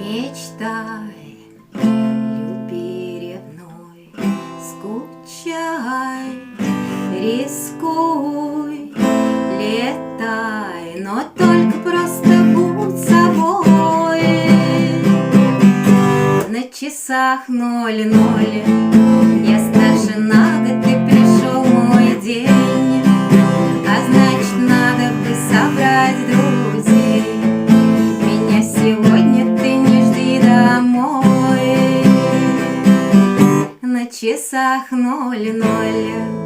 Мечтай, люби, ревнуй, скучай, рискуй, летай, но только просто будь собой. На часах 00, я старше на год, и пришел мой день, а значит, надо бы собрать друзей. Меня сегодня ты не жди домой. На часах 00.